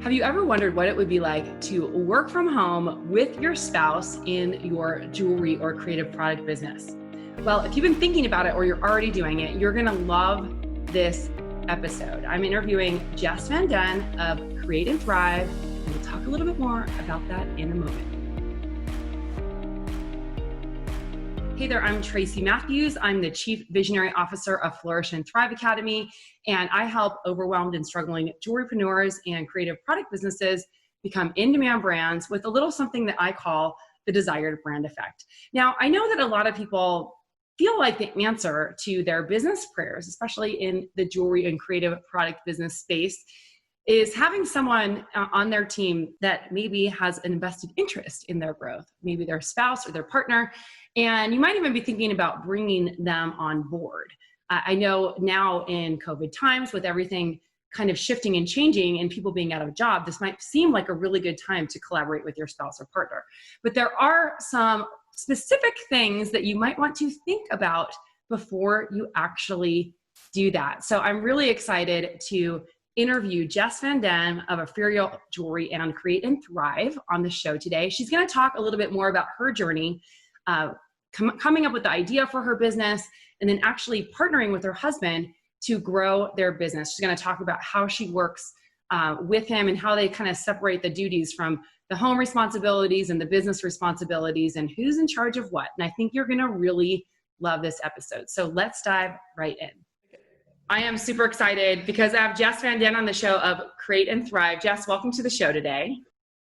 Have you ever wondered what it would be like to work from home with your spouse in your jewelry or creative product business? Well, if you've been thinking about it or you're already doing it, you're going to love this episode. I'm interviewing Jess VanDen of Create and Thrive, and we'll talk a little bit more about that in a moment. Hey there, I'm Tracy Matthews. I'm the Chief Visionary Officer of Flourish and Thrive Academy, and I help overwhelmed and struggling jewelrypreneurs and creative product businesses become in-demand brands with a little something that I call the desired brand effect. Now, I know that a lot of people feel like the answer to their business prayers, especially in the jewelry and creative product business space, is having someone on their team that maybe has an invested interest in their growth, maybe their spouse or their partner, and you might even be thinking about bringing them on board. I know now in COVID times, with everything kind of shifting and changing and people being out of a job, this might seem like a really good time to collaborate with your spouse or partner. But there are some specific things that you might want to think about before you actually do that. So I'm really excited to interview Jess VanDen of Epheriell Jewelry and Create and Thrive on the show today. She's going to talk a little bit more about her journey, coming up with the idea for her business, and then actually partnering with her husband to grow their business. She's going to talk about how she works with him and how they kind of separate the duties from the home responsibilities and the business responsibilities and who's in charge of what. And I think you're going to really love this episode. So let's dive right in. I am super excited because I have Jess VanDen on the show of Create and Thrive. Jess, welcome to the show today.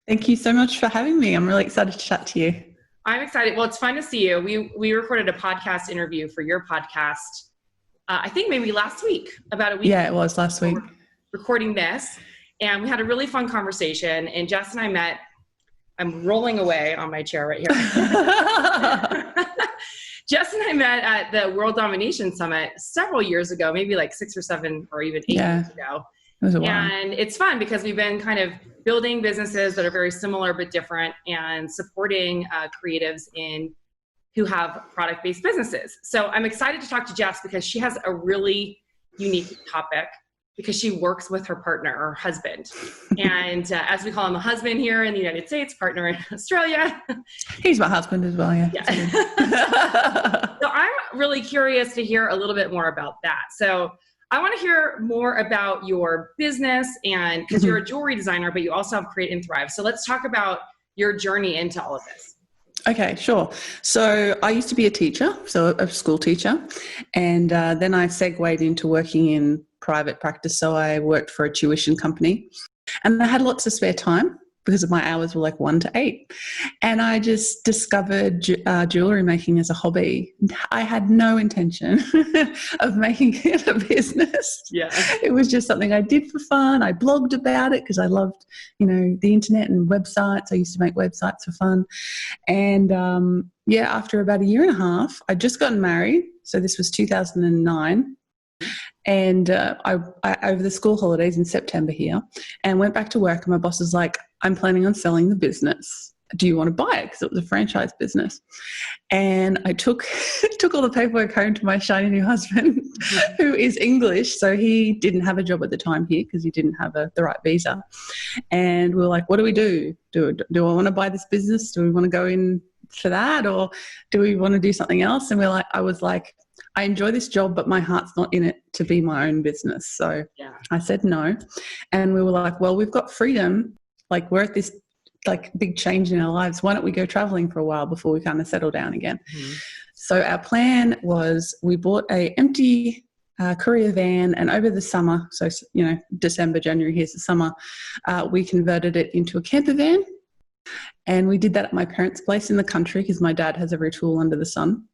Thank you so much for having me. I'm really excited to chat to you. I'm excited. Well, it's fun to see you. We recorded a podcast interview for your podcast, I think maybe last week, about a week. Yeah, it was last week. Recording this, and we had a really fun conversation, and Jess and I met. I'm rolling away on my chair right here. Jess and I met at the World Domination Summit several years ago, maybe like 6 or 7 or even 8 years ago. It was a while. And it's fun because we've been kind of building businesses that are very similar but different and supporting creatives who have product-based businesses. So I'm excited to talk to Jess because she has a really unique topic because she works with her partner or husband. And as we call him a husband here in the United States, partner in Australia. He's my husband as well, yeah. So I'm really curious to hear a little bit more about that. So I want to hear more about your business, and because you're a jewelry designer, but you also have Create and Thrive. So let's talk about your journey into all of this. Okay, sure. So I used to be a teacher, so a school teacher, and then I segued into working in private practice. So I worked for a tuition company, and I had lots of spare time because my hours were like 1 to 8. And I just discovered jewelry making as a hobby. I had no intention of making it a business. Yeah. It was just something I did for fun. I blogged about it because I loved, the internet and websites. I used to make websites for fun. And after about 1.5 years, I'd just gotten married. So this was 2009. And I over the school holidays in September here, and went back to work, and my boss was like, I'm planning on selling the business. Do you want to buy it? Because it was a franchise business. And I took all the paperwork home to my shiny new husband, who is English. So he didn't have a job at the time here because he didn't have the right visa. And we were like, what do we do? Do I want to buy this business? Do we want to go in for that? Or do we want to do something else? And I was like, I enjoy this job, but my heart's not in it to be my own business. So I said no. And we were like, well, we've got freedom. Like, we're at this big change in our lives. Why don't we go traveling for a while before we kind of settle down again? Mm-hmm. So our plan was we bought a empty courier van, and over the summer, so, December, January, here's the summer, we converted it into a camper van. And we did that at my parents' place in the country because my dad has every tool under the sun.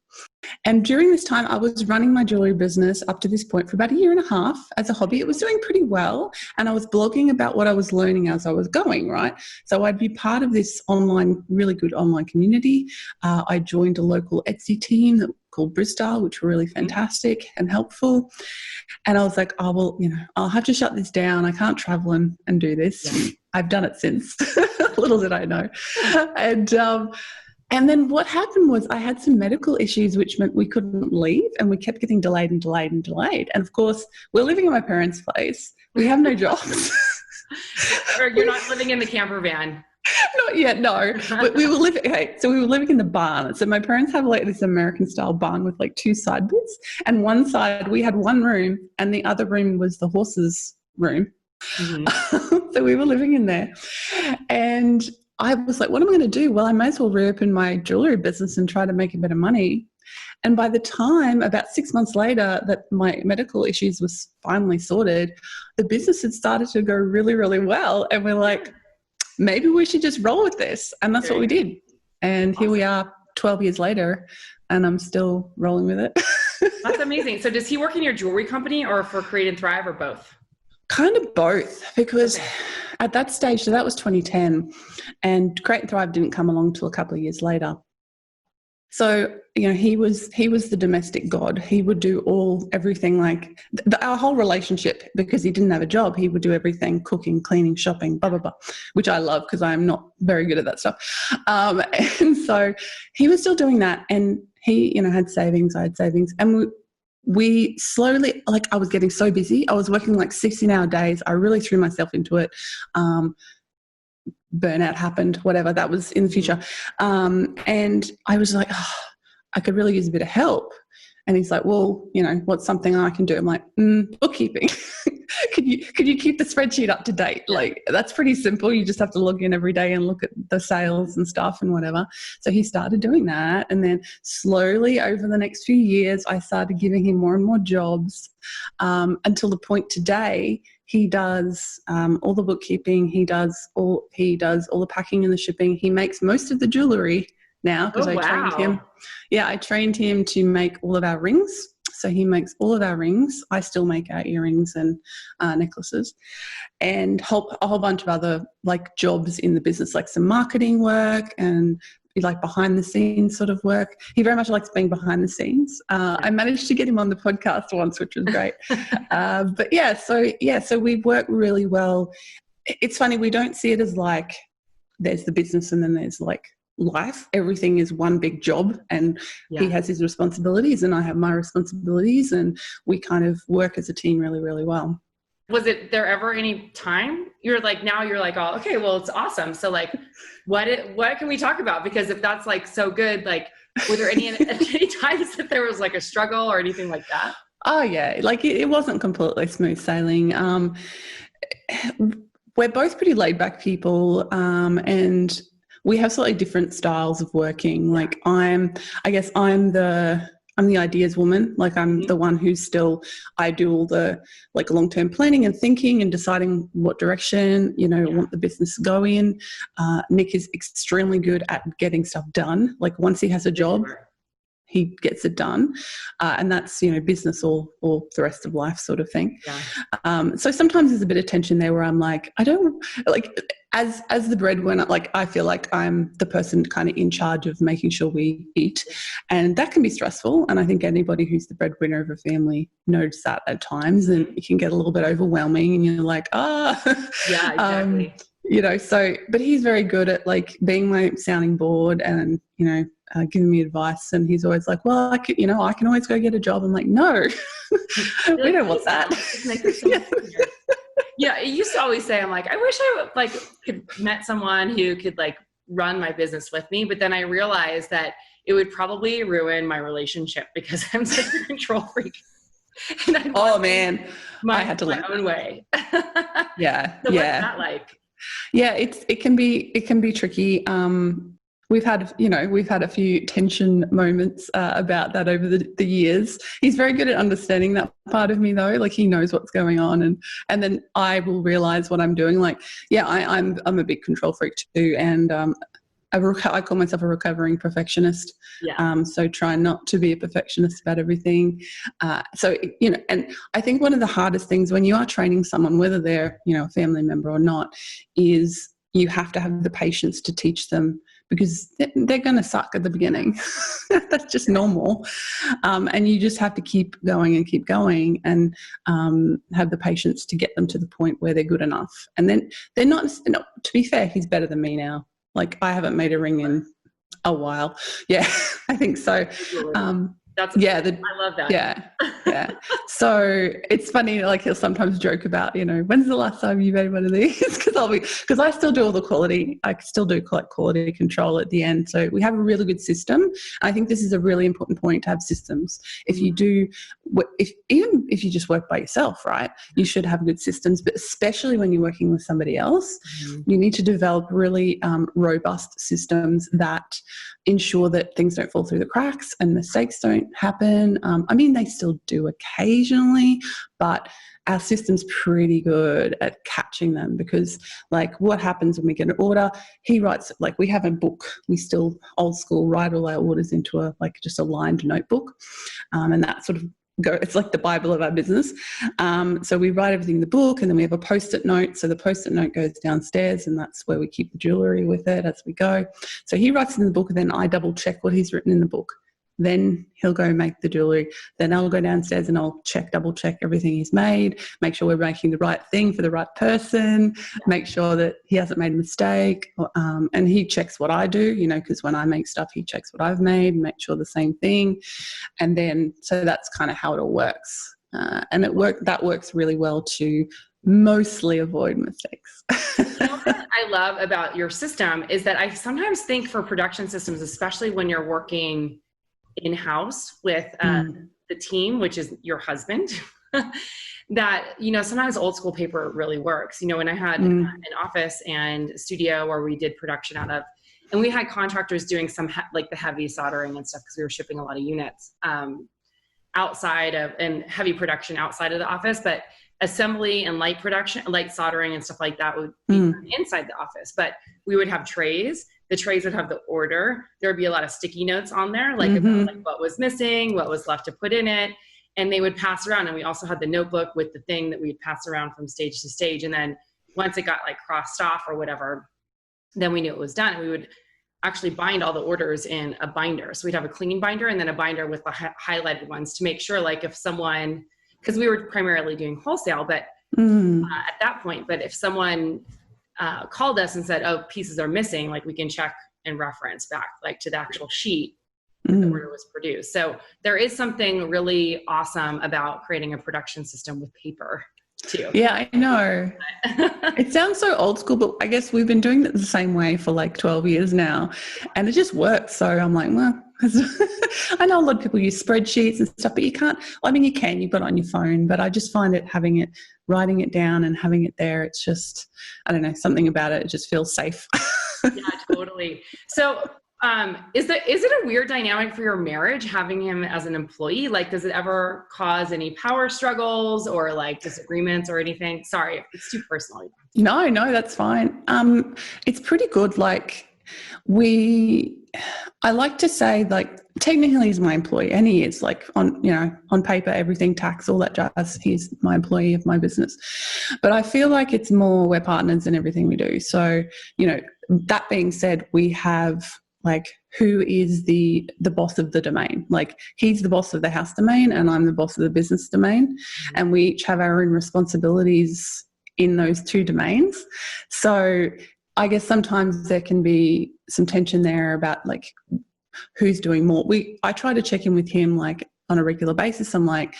And during this time, I was running my jewelry business up to this point for about 1.5 years as a hobby. It was doing pretty well. And I was blogging about what I was learning as I was going, right? So I'd be part of this really good online community. I joined a local Etsy team called Bristol, which were really fantastic and helpful. And I was like, oh, well, I'll have to shut this down. I can't travel and do this. Yeah. I've done it since. Little did I know. And then what happened was I had some medical issues, which meant we couldn't leave, and we kept getting delayed and delayed and delayed. And of course, we're living in my parents' place. We have no jobs. Or you're not living in the camper van. Not yet, no. But we were living. Okay, so we were living in the barn. So my parents have like this American-style barn with like two side bits, and one side we had one room, and the other room was the horses' room. Mm-hmm. So we were living in there, and I was like, "What am I going to do?" Well, I may as well reopen my jewelry business and try to make a bit of money. And by the time, about 6 months later, that my medical issues was finally sorted, the business had started to go really, really well, and we're like, maybe we should just roll with this. And that's what we did. And awesome. Here we are 12 years later, and I'm still rolling with it. That's amazing. So does he work in your jewelry company or for Create and Thrive, or both? Kind of both, because at that stage, so that was 2010, and Create and Thrive didn't come along till a couple of years later. So, you know, he was the domestic god. He would do everything, like our whole relationship, because he didn't have a job, he would do everything, cooking, cleaning, shopping, blah, blah, blah, which I love because I'm not very good at that stuff. And so he was still doing that, and he, you know, had savings, I had savings, and we slowly, like, I was getting so busy. I was working like 16-hour days. I really threw myself into it. Burnout happened, whatever, that was in the future. And I was like, oh, I could really use a bit of help. And he's like, well, you know, what's something I can do? I'm like, bookkeeping. Could you keep the spreadsheet up to date? Like, that's pretty simple. You just have to log in every day and look at the sales and stuff and whatever. So he started doing that. And then slowly over the next few years, I started giving him more and more jobs, until the point today, he does all the bookkeeping. He does all the packing and the shipping. He makes most of the jewelry now, because trained him. Yeah, I trained him to make all of our rings. So he makes all of our rings. I still make our earrings and necklaces, and a whole bunch of other like jobs in the business, like some marketing work and like behind the scenes sort of work. He very much likes being behind the scenes. I managed to get him on the podcast once, which was great. But so we work really well. It's funny, we don't see it as like there's the business and then there's like life. Everything is one big job, and he has his responsibilities and I have my responsibilities, and we kind of work as a team really, really well. Was there ever any time now you're like, oh, okay, well, it's awesome. So like, what can we talk about? Because if that's like so good, like, were there any times that there was like a struggle or anything like that? Oh yeah. Like it wasn't completely smooth sailing. We're both pretty laid back people. And we have slightly different styles of working. Like I'm the ideas woman. Like I'm the one who's I do all the like long-term planning and thinking and deciding what direction, you know, want the business to go in. Nick is extremely good at getting stuff done. Like once he has a job, he gets it done. And that's, you know, business or the rest of life sort of thing. Yeah. So sometimes there's a bit of tension there where I'm like, I don't like, as the breadwinner, like I feel like I'm the person kind of in charge of making sure we eat, and that can be stressful. And I think anybody who's the breadwinner of a family knows that at times, and it can get a little bit overwhelming, and you're like, yeah, exactly. You know, but he's very good at like being my sounding board and, you know, giving me advice. And he's always like, well, I can always go get a job. I'm like, no, we don't want that. Yeah, I used to always say, I'm like, I wish I could met someone who could like run my business with me. But then I realized that it would probably ruin my relationship because I'm such a control freak. And I had to learn my own way. Yeah. So what's that like? Yeah, it can be tricky. We've had a few tension moments about that over the years. He's very good at understanding that part of me though. Like he knows what's going on, and then I will realize what I'm doing. Like, I'm a big control freak too, and I call myself a recovering perfectionist. Yeah. So try not to be a perfectionist about everything. So, you know, and I think one of the hardest things when you are training someone, whether they're, you know, a family member or not, is you have to have the patience to teach them, because they're going to suck at the beginning. That's just normal. And you just have to keep going and have the patience to get them to the point where they're good enough. And then they're not, to be fair, he's better than me now. Like I haven't made a ring in a while. Yeah, I think so. Yeah, I love that. yeah. So it's funny, like he'll sometimes joke about, when's the last time you made one of these? Because I still do all the quality. I still do quality control at the end. So we have a really good system. I think this is a really important point, to have systems. If you do, even if you just work by yourself, right, you should have good systems. But especially when you're working with somebody else, you need to develop really robust systems that ensure that things don't fall through the cracks and mistakes don't happen. I mean, they still do occasionally, but our system's pretty good at catching them, because like what happens when we get an order, he writes, like we have a book, we still old school write all our orders into just a lined notebook, and that sort of it's like the Bible of our business. So we write everything in the book, and then we have a post-it note. So the post-it note goes downstairs, and that's where we keep the jewellery with it as we go. So he writes in the book, and then I double check what he's written in the book. Then he'll go make the jewellery. Then I'll go downstairs and I'll double check everything he's made, make sure we're making the right thing for the right person, make sure that he hasn't made a mistake. And he checks what I do, because when I make stuff, he checks what I've made and make sure the same thing. And then, so that's kind of how it all works. And that works really well to mostly avoid mistakes. What I love about your system is that I sometimes think for production systems, especially when you're working in-house with the team, which is your husband, that, sometimes old school paper really works. When I had an office and studio where we did production out of, and we had contractors doing some like the heavy soldering and stuff, because we were shipping a lot of units outside of, and heavy production outside of the office, but assembly and light production, light soldering and stuff like that would be inside the office. But we would have trays. The trays would have the order. There would be a lot of sticky notes on there, about like what was missing, what was left to put in it. And they would pass around. And we also had the notebook with the thing that we'd pass around from stage to stage. And then once it got like crossed off or whatever, then we knew it was done. And we would actually bind all the orders in a binder. So we'd have a clean binder and then a binder with the highlighted ones, to make sure, like if someone, because we were primarily doing wholesale, but at that point, but if someone called us and said, oh, pieces are missing, like we can check and reference back like to the actual sheet that the order was produced. So there is something really awesome about creating a production system with paper too. Yeah, I know. It sounds so old school, but I guess we've been doing it the same way for like 12 years now, and it just works. So I'm like, well, I know a lot of people use spreadsheets and stuff, but you can't, you can, you've got it on your phone, but I just find it, writing it down and having it there, it's just, I don't know, something about it, it just feels safe. Yeah, totally. So is it a weird dynamic for your marriage, having him as an employee? Like, does it ever cause any power struggles or like disagreements or anything? Sorry, if it's too personal. No, that's fine. It's pretty good. Like, I like to say, like, technically he's my employee, and he is, like, on paper, everything, tax, all that jazz, he's my employee of my business. But I feel like it's more, we're partners in everything we do. So, that being said, we have, like, who is the boss of the domain? Like, he's the boss of the house domain and I'm the boss of the business domain. And we each have our own responsibilities in those two domains. So I guess sometimes there can be some tension there about like who's doing more. I try to check in with him like on a regular basis. I'm like,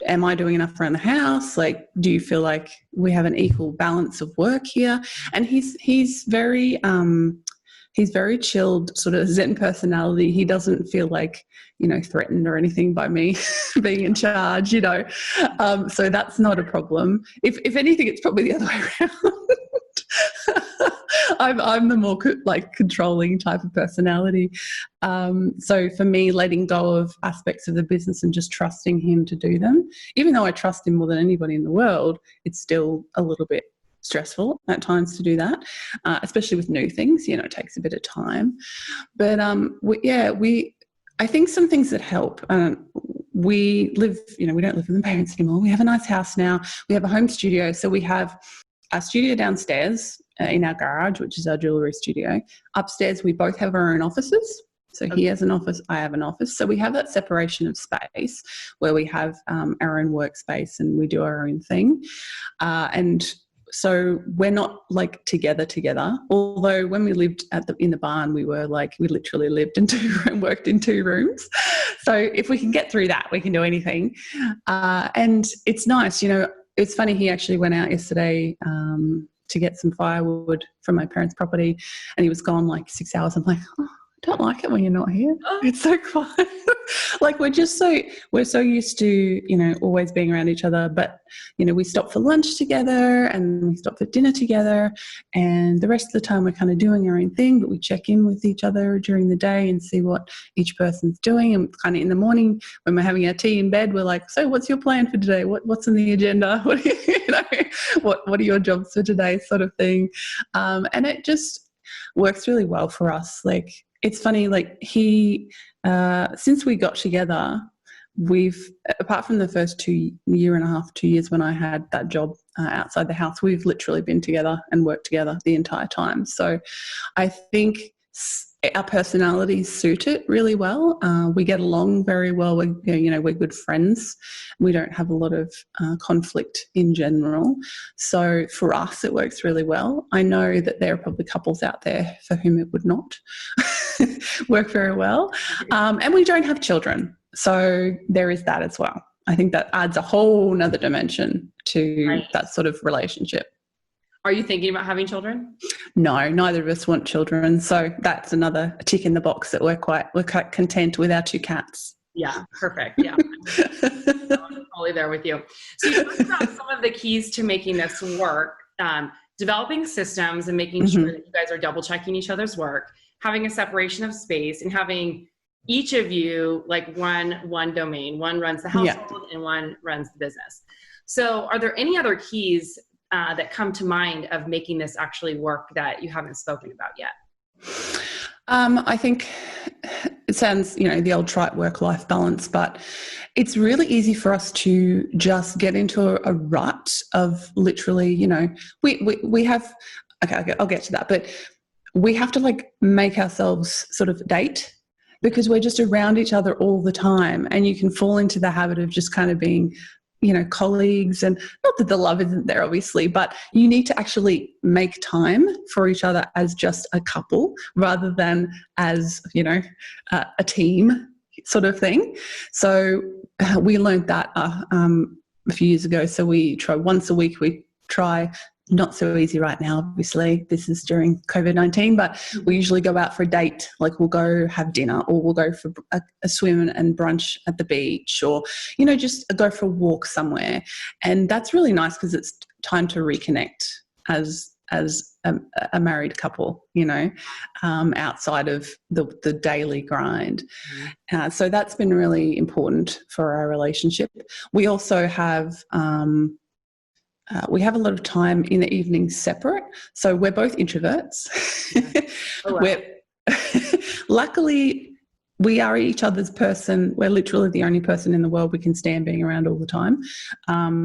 am I doing enough around the house? Like, do you feel like we have an equal balance of work here? And he's very chilled, sort of Zen personality. He doesn't feel like, threatened or anything by me being in charge, so that's not a problem. If anything, it's probably the other way around. I'm the more controlling type of personality. So for me, letting go of aspects of the business and just trusting him to do them, even though I trust him more than anybody in the world, it's still a little bit stressful at times to do that, especially with new things. It takes a bit of time. But I think some things that help. We live, we don't live with my parents anymore. We have a nice house now. We have a home studio. So we have a studio downstairs in our garage, which is our jewellery studio. Upstairs, we both have our own offices. So he has an office, I have an office. So we have that separation of space where we have our own workspace and we do our own thing. And so we're not like together. Although when we lived in the barn, we literally lived in 2 and worked in 2 rooms. So if we can get through that, we can do anything. And it's nice, it's funny. He actually went out yesterday to get some firewood from my parents' property, and he was gone like 6 hours. I'm like, oh, I don't like it when you're not here. It's so quiet. Like we're so used to, always being around each other. But, we stop for lunch together and we stop for dinner together. And the rest of the time we're kind of doing our own thing, but we check in with each other during the day and see what each person's doing. And kind of in the morning when we're having our tea in bed, we're like, so what's your plan for today? What's on the agenda? What are your jobs for today, sort of thing. And it just works really well for us. Like, it's funny, like since we got together, we've, apart from the first 2 years when I had that job outside the house, we've literally been together and worked together the entire time. So I think our personalities suit it really well. We get along very well. We're good friends. We don't have a lot of conflict in general. So for us, it works really well. I know that there are probably couples out there for whom it would not work very well. And we don't have children. So there is that as well. I think that adds a whole nother dimension to that sort of relationship. Are you thinking about having children? No, neither of us want children. So that's another tick in the box that we're quite content with our 2 cats. Yeah, perfect. Yeah. I'm totally there with you. So you talked about some of the keys to making this work, developing systems and making sure that you guys are double checking each other's work, having a separation of space, and having each of you like one domain. One runs the household and one runs the business. So are there any other keys that come to mind of making this actually work that you haven't spoken about yet? I think it sounds, the old trite work-life balance, but it's really easy for us to just get into a rut of literally, we have, okay, I'll get to that, but we have to like make ourselves sort of date, because we're just around each other all the time, and you can fall into the habit of just kind of being, colleagues, and not that the love isn't there, obviously, but you need to actually make time for each other as just a couple rather than as, a team sort of thing. So we learned that a few years ago. So we try once a week, not so easy right now, obviously. This is during COVID-19, but we usually go out for a date. Like we'll go have dinner, or we'll go for a swim and brunch at the beach, or, just go for a walk somewhere. And that's really nice because it's time to reconnect as a married couple, outside of the daily grind. So that's been really important for our relationship. We also have we have a lot of time in the evenings separate. So we're both introverts. Oh, wow. Luckily, we are each other's person. We're literally the only person in the world we can stand being around all the time.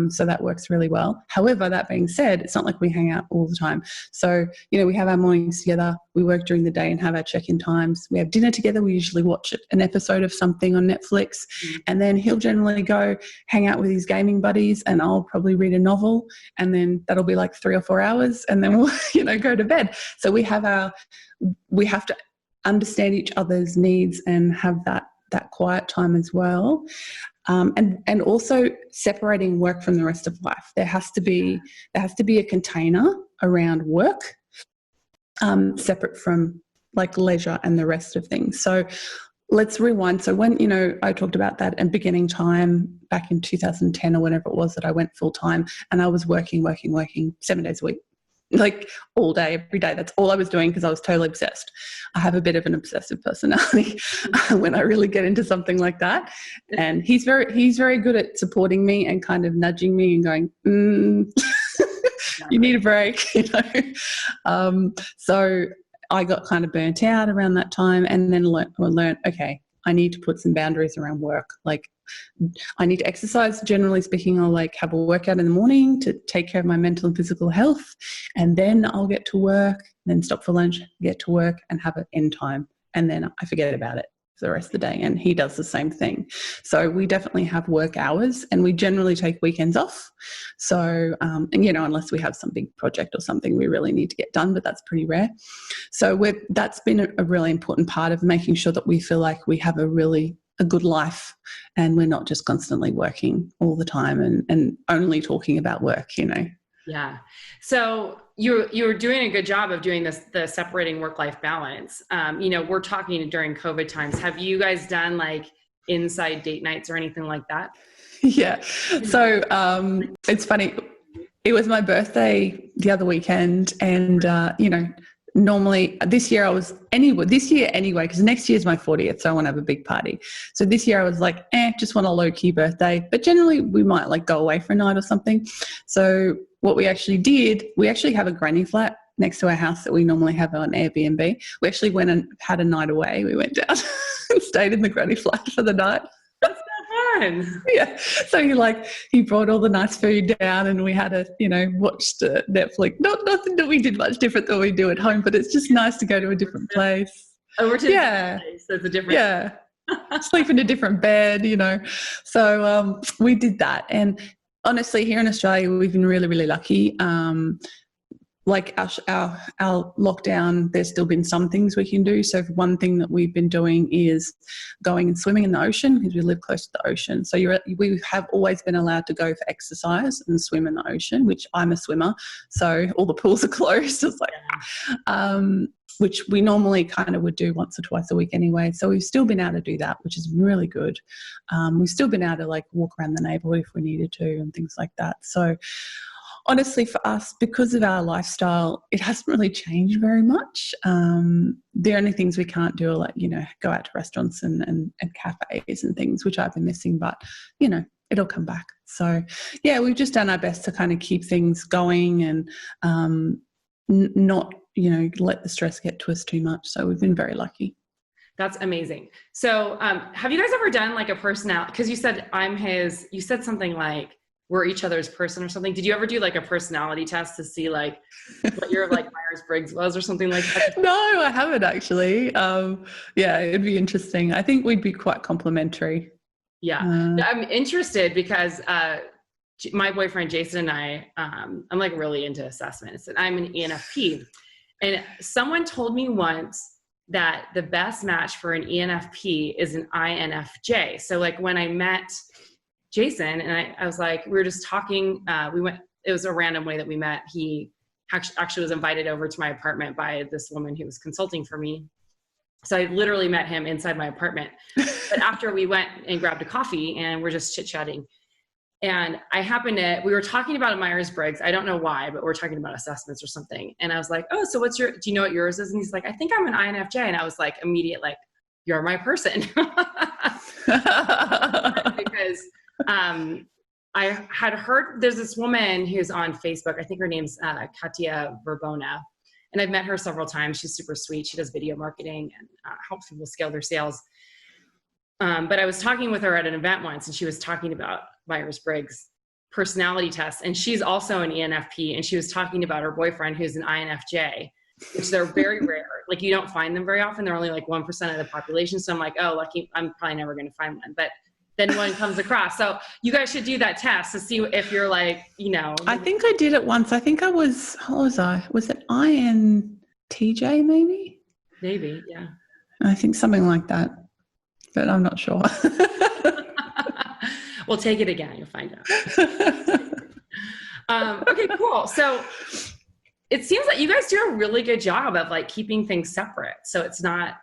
So that works really well. However, that being said, it's not like we hang out all the time. So, we have our mornings together. We work during the day and have our check-in times. We have dinner together. We usually watch an episode of something on Netflix. And then he'll generally go hang out with his gaming buddies, and I'll probably read a novel. And then that'll be like 3 or 4 hours. And then we'll, go to bed. So we have to understand each other's needs and have that quiet time as well. And also separating work from the rest of life. There has to be a container around work, separate from like leisure and the rest of things. So let's rewind. So when, I talked about that and beginning time back in 2010 or whenever it was that I went full time, and I was working 7 days a week. Like all day, every day. That's all I was doing because I was totally obsessed. I have a bit of an obsessive personality when I really get into something like that. And he's very good at supporting me and kind of nudging me and going, you need a break, So I got kind of burnt out around that time, and then learned, okay, I need to put some boundaries around work. Like I need to exercise, generally speaking. I'll like have a workout in the morning to take care of my mental and physical health. And then I'll get to work, then stop for lunch, get to work and have an end time. And then I forget about it. for the rest of the day, and he does the same thing. So we definitely have work hours, and we generally take weekends off. So, and unless we have some big project or something we really need to get done, but that's pretty rare. So that's been a really important part of making sure that we feel like we have a good life, and we're not just constantly working all the time and only talking about work, Yeah. So you're doing a good job of doing this, the separating work-life balance. We're talking during COVID times. Have you guys done like inside date nights or anything like that? Yeah. So it's funny. It was my birthday the other weekend, and normally this year anyway, because next year's my 40th, so I want to have a big party. So this year I was like, just want a low-key birthday. But generally we might like go away for a night or something. So what we actually did, we actually have a granny flat next to our house that we normally have on Airbnb. We actually went and had a night away. We went down and stayed in the granny flat for the night. That's so fun. Yeah. So he brought all the nice food down, and we had watched Netflix. Nothing that we did much different than we do at home, but it's just nice to go to a different place. Over to a different place. So it's a different. Yeah. Sleep in a different bed, So we did that. And honestly, here in Australia, we've been really, really lucky. Like our lockdown, there's still been some things we can do. So one thing that we've been doing is going and swimming in the ocean, because we live close to the ocean. So we have always been allowed to go for exercise and swim in the ocean, which I'm a swimmer. So all the pools are closed. It's like, which we normally kind of would do once or twice a week anyway. So we've still been able to do that, which is really good. We've still been able to like walk around the neighbourhood if we needed to and things like that. So honestly, for us, because of our lifestyle, it hasn't really changed very much. The only things we can't do are like, go out to restaurants and cafes and things, which I've been missing, but, it'll come back. So, yeah, we've just done our best to kind of keep things going and not, let the stress get to us too much. So we've been very lucky. That's amazing. So have you guys ever done like a personality? Because you said you said something like, we're each other's person or something. Did you ever do like a personality test to see like what your like Myers-Briggs was or something like that? No, I haven't actually. Yeah, it'd be interesting. I think we'd be quite complementary. Yeah. I'm interested because my boyfriend Jason and I, I'm like really into assessments, and I'm an ENFP. And someone told me once that the best match for an ENFP is an INFJ. So like when I met Jason and I was like, we were just talking, it was a random way that we met. He actually was invited over to my apartment by this woman who was consulting for me. So I literally met him inside my apartment. But after we went and grabbed a coffee and we're just chit-chatting, and we were talking about a Myers-Briggs. I don't know why, but we're talking about assessments or something. And I was like, oh, so do you know what yours is? And he's like, I think I'm an INFJ. And I was like, immediate, like, you're my person. Because I had heard there's this woman who's on Facebook. I think her name's Katia Verbona. And I've met her several times. She's super sweet. She does video marketing and helps people scale their sales. But I was talking with her at an event once, and she was talking about Myers-Briggs personality tests. And she's also an ENFP. And she was talking about her boyfriend, who's an INFJ, which they're very rare. Like you don't find them very often. They're only like 1% of the population. So I'm like, oh, lucky. I'm probably never going to find one. But then one comes across. So you guys should do that test to see if you're like, I think I did it once. I think what was I? Was it INTJ maybe? Maybe, yeah. I think something like that, but I'm not sure. We'll take it again. You'll find out. Okay, cool. So it seems like you guys do a really good job of like keeping things separate. So it's not.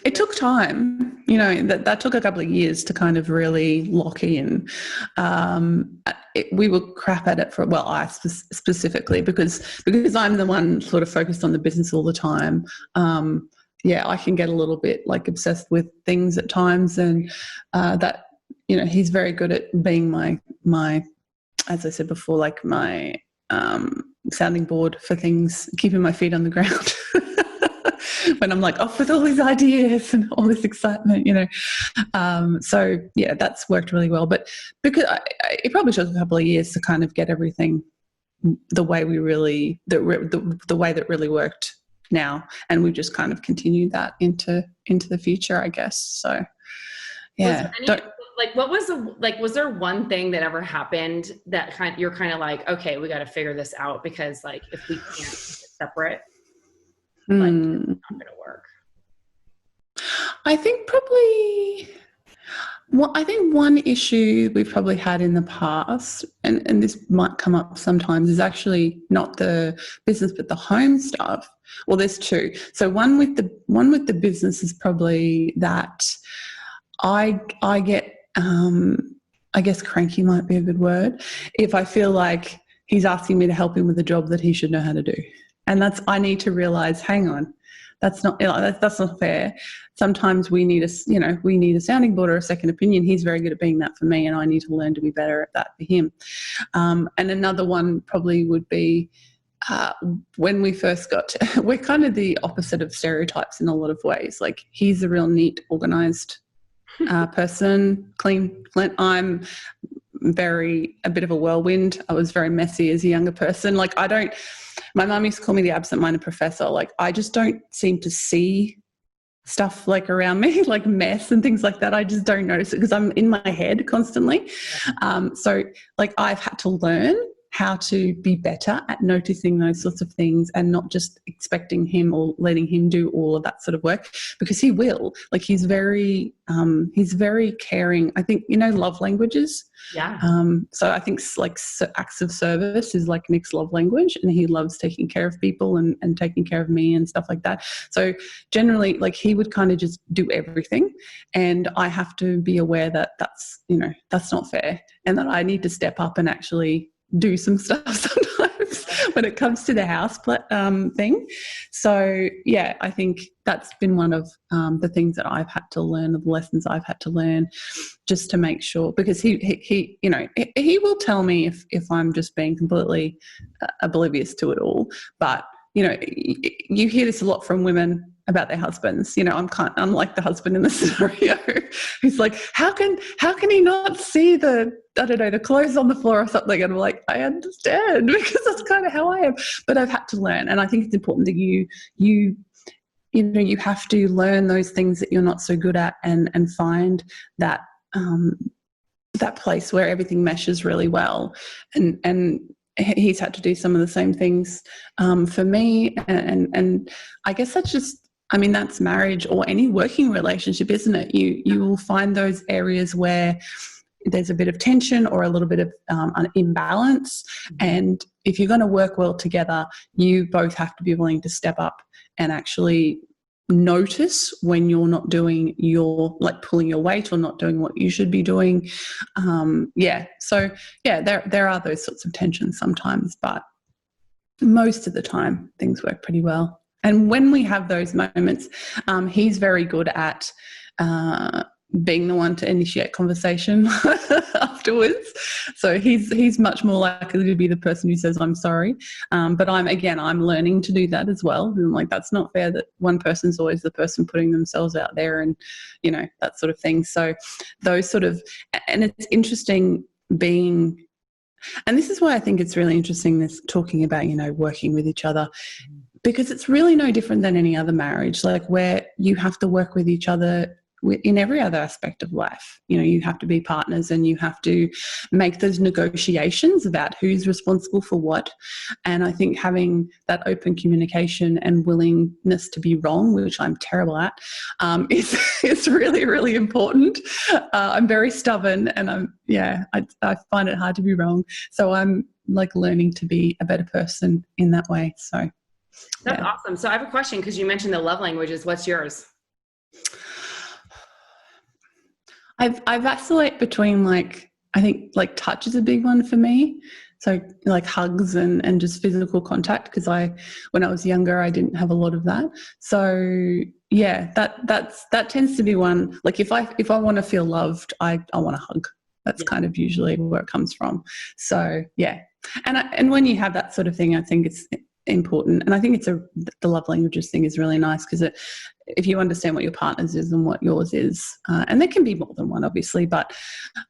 It took time, that took a couple of years to kind of really lock in. We were crap at it I specifically because I'm the one sort of focused on the business all the time. I can get a little bit like obsessed with things at times, and that, he's very good at being my, as I said before, like my sounding board for things, keeping my feet on the ground. When I'm like off with all these ideas and all this excitement, So yeah, that's worked really well. But because it probably took a couple of years to kind of get everything the way the way that really worked now, and we've just kind of continued that into the future, I guess. So yeah. Was there one thing that ever happened that you're kind of like, okay, we got to figure this out, because like if we can't keep it separate, like it's not going to work? I think probably, well, I think one issue we've probably had in the past, and this might come up sometimes, is actually not the business but the home stuff. Well, there's two. So one with the business is probably that I get, I guess cranky might be a good word, if I feel like he's asking me to help him with a job that he should know how to do. And I need to realize, hang on, that's not fair. Sometimes we need a sounding board or a second opinion. He's very good at being that for me, and I need to learn to be better at that for him. And another one probably would be when we first we're kind of the opposite of stereotypes in a lot of ways. Like, he's a real neat, organised person, clean. I'm a bit of a whirlwind. I was very messy as a younger person. Like, my mum used to call me the absent-minded professor. Like, I just don't seem to see stuff like around me, like mess and things like that. I just don't notice it because I'm in my head constantly. So like, I've had to learn how to be better at noticing those sorts of things and not just expecting him or letting him do all of that sort of work, because he will. Like, he's very caring. I think, love languages. Yeah. So I think like acts of service is like Nick's love language, and he loves taking care of people and taking care of me and stuff like that. So generally, like, he would kind of just do everything, and I have to be aware that that's not fair, and that I need to step up and actually do some stuff sometimes when it comes to the house thing. So yeah, I think that's been one of the things that I've had to learn, the lessons I've had to learn, just to make sure, because he will tell me if I'm just being completely oblivious to it all. But you hear this a lot from women about their husbands. I'm like the husband in the scenario who's like, how can he not see the clothes on the floor or something? And I'm like, I understand, because that's kind of how I am. But I've had to learn, and I think it's important that you have to learn those things that you're not so good at, and find that that place where everything meshes really well. And he's had to do some of the same things for me, and I guess that's marriage or any working relationship, isn't it? You will find those areas where there's a bit of tension or a little bit of an imbalance, and if you're going to work well together, you both have to be willing to step up and actually notice when you're not doing pulling your weight or not doing what you should be doing. So there are those sorts of tensions sometimes, but most of the time things work pretty well. And when we have those moments, he's very good at being the one to initiate conversation afterwards. So he's much more likely to be the person who says, I'm sorry. But I'm learning to do that as well. And I'm like, that's not fair that one person's always the person putting themselves out there, and, that sort of thing. So those sort of, and it's interesting and this is why I think it's really interesting, this talking about, working with each other, because it's really no different than any other marriage, like where you have to work with each other in every other aspect of life. You have to be partners, and you have to make those negotiations about who's responsible for what. And I think having that open communication and willingness to be wrong, which I'm terrible at, is really, really important. I'm very stubborn, and I find it hard to be wrong. So I'm like learning to be a better person in that way. So that's awesome. So I have a question, because you mentioned the love languages. What's yours? I vacillate between, I think touch is a big one for me. So like hugs and just physical contact, because when I was younger, I didn't have a lot of that. So yeah, that tends to be one. Like if I want to feel loved, I want a hug. That's kind of usually where it comes from. So yeah, and when you have that sort of thing, I think it's important. And I think the love languages thing is really nice, because if you understand what your partner's is and what yours is, and there can be more than one obviously, but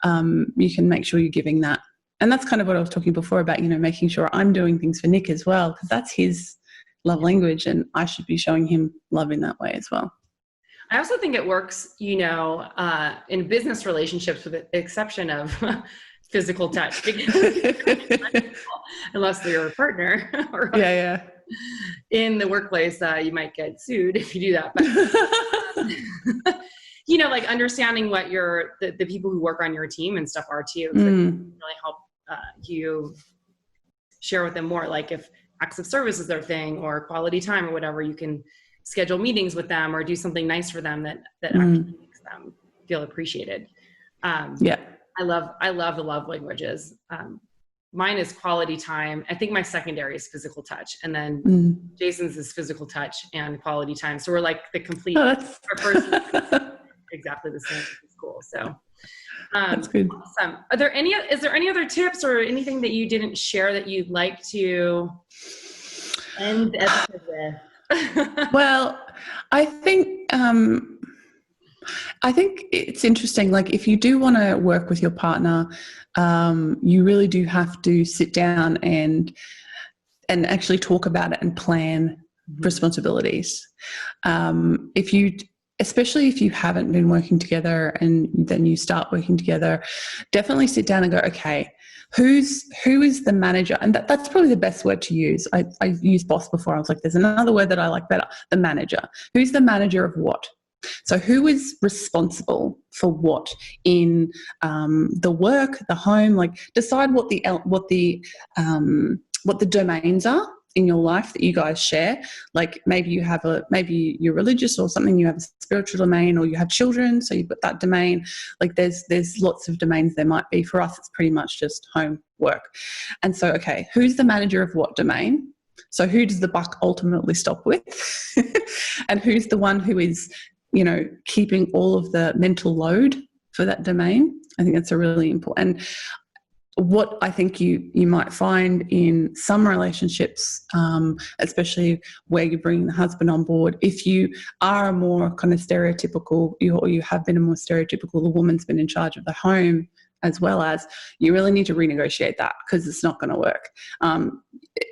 you can make sure you're giving that. And that's kind of what I was talking before about, making sure I'm doing things for Nick as well, because that's his love language, and I should be showing him love in that way as well. I also think it works, in business relationships with the exception of physical touch, unless they're your partner. Or Yeah. in the workplace, you might get sued if you do that. But, like understanding what the people who work on your team and stuff are too, because it can really help you share with them more. Like if acts of service is their thing or quality time or whatever, you can schedule meetings with them or do something nice for them that actually makes them feel appreciated. I love the love languages. Mine is quality time. I think my secondary is physical touch, and then Jason's is physical touch and quality time. So we're like the complete person, exactly the same. It's cool. So that's good. Awesome. Is there any other tips or anything that you didn't share that you'd like to end the episode with? Well, I think it's interesting. Like if you do want to work with your partner, you really do have to sit down and actually talk about it and plan responsibilities. Especially if you haven't been working together and then you start working together, definitely sit down and go, okay, who is the manager? And that's probably the best word to use. I used boss before. I was like, there's another word that I like better, the manager. Who's the manager of what? So who is responsible for what in the work, the home? Like decide what the domains are in your life that you guys share. Like maybe you're religious or something, you have a spiritual domain, or you have children, so you've got that domain. Like there's lots of domains there might be. For us, it's pretty much just home, work. And so, okay, who's the manager of what domain? So who does the buck ultimately stop with? And who's the one who is, keeping all of the mental load for that domain? I think that's a really important. And what I think you might find in some relationships, especially where you bring the husband on board, if you are a more kind of stereotypical, or you have been a more stereotypical, the woman's been in charge of the home, as well as you really need to renegotiate that, because it's not going to work.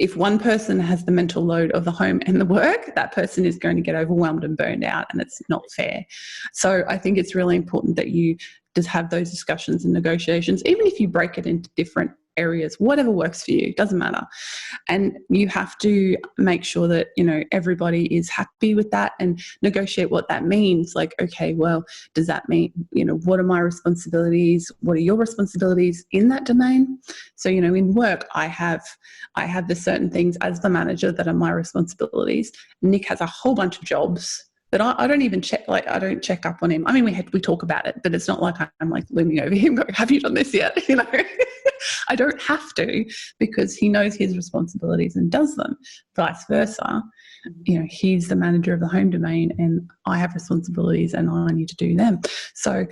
If one person has the mental load of the home and the work, that person is going to get overwhelmed and burned out, and it's not fair. So I think it's really important that you just have those discussions and negotiations, even if you break it into different areas, whatever works for you, doesn't matter. And you have to make sure that, everybody is happy with that and negotiate what that means. Like, okay, well, does that mean, what are my responsibilities? What are your responsibilities in that domain? So, in work, I have the certain things as the manager that are my responsibilities. Nick has a whole bunch of jobs that I don't even check, I don't check up on him. I mean, we talk about it, but it's not like I'm like looming over him going, have you done this yet? I don't have to, because he knows his responsibilities and does them. Vice versa, he's the manager of the home domain and I have responsibilities and I need to do them. So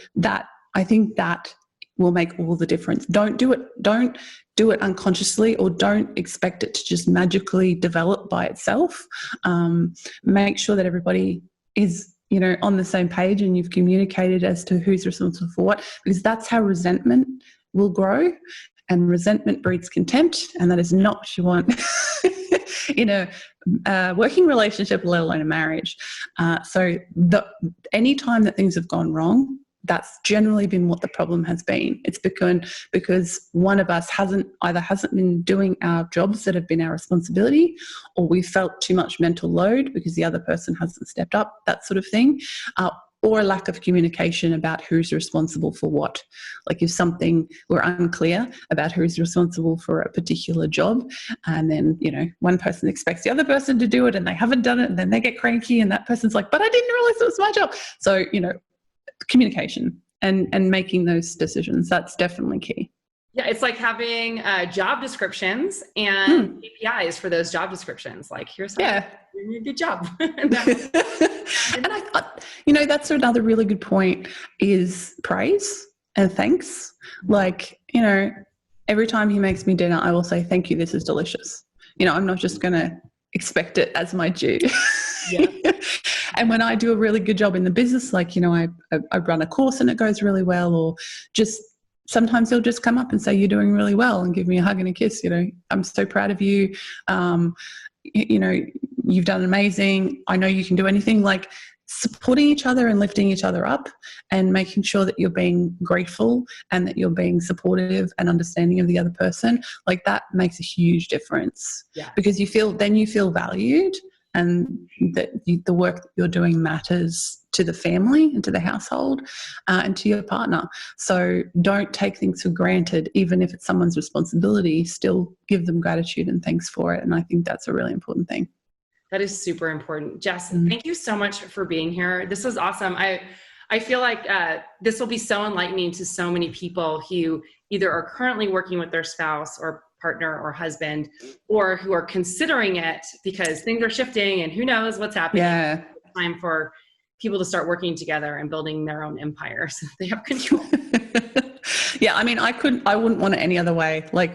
I think that will make all the difference. Don't do it unconsciously, or don't expect it to just magically develop by itself. Make sure that everybody is, on the same page and you've communicated as to who's responsible for what, because that's how resentment will grow, and resentment breeds contempt, and that is not what you want in a working relationship, let alone a marriage. So any time that things have gone wrong, that's generally been what the problem has been. It's because one of us hasn't been doing our jobs that have been our responsibility, or we felt too much mental load because the other person hasn't stepped up, that sort of thing, or a lack of communication about who's responsible for what. Like if we're unclear about who's responsible for a particular job, and then, one person expects the other person to do it and they haven't done it, and then they get cranky and that person's like, but I didn't realize it was my job. So, communication and making those decisions, that's definitely key. Yeah, it's like having job descriptions and KPIs for those job descriptions. Like, here's how you're doing a good job. And that's another really good point, is praise and thanks. Like, every time he makes me dinner, I will say, thank you, this is delicious. I'm not just going to expect it as my due. Yeah. And when I do a really good job in the business, like, I run a course and it goes really well, or just sometimes he'll just come up and say, you're doing really well, and give me a hug and a kiss. I'm so proud of you. you've done amazing. I know you can do anything. Like supporting each other and lifting each other up and making sure that you're being grateful and that you're being supportive and understanding of the other person, like that makes a huge difference. Yeah. Because you feel valued, and that the work that you're doing matters to the family and to the household and to your partner. So don't take things for granted, even if it's someone's responsibility. Still give them gratitude and thanks for it. And I think that's a really important thing. That is super important. Jess, thank you so much for being here. This was awesome. I feel like this will be so enlightening to so many people who either are currently working with their spouse or partner or husband, or who are considering it because things are shifting and who knows what's happening. Yeah. It's time for people to start working together and building their own empires. They have control. Yeah, I mean, I wouldn't want it any other way. Like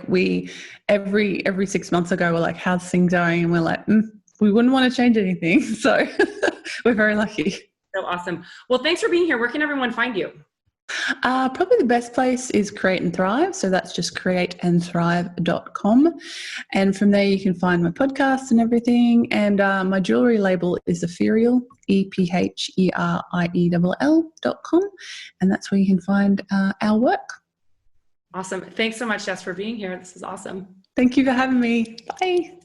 every 6 months ago, we're like, how's things going? And we're like, we wouldn't want to change anything. So we're very lucky. So awesome. Well, thanks for being here. Where can everyone find you? Probably the best place is Create and Thrive. So that's just createandthrive.com. And from there you can find my podcasts and everything. And my jewelry label is Epheriell, EPHERIELL.com. And that's where you can find our work. Awesome. Thanks so much, Jess, for being here. This is awesome. Thank you for having me. Bye.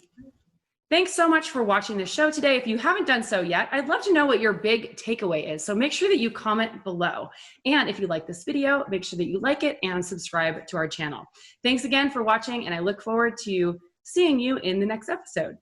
Thanks so much for watching the show today. If you haven't done so yet, I'd love to know what your big takeaway is. So make sure that you comment below. And if you like this video, make sure that you like it and subscribe to our channel. Thanks again for watching, and I look forward to seeing you in the next episode.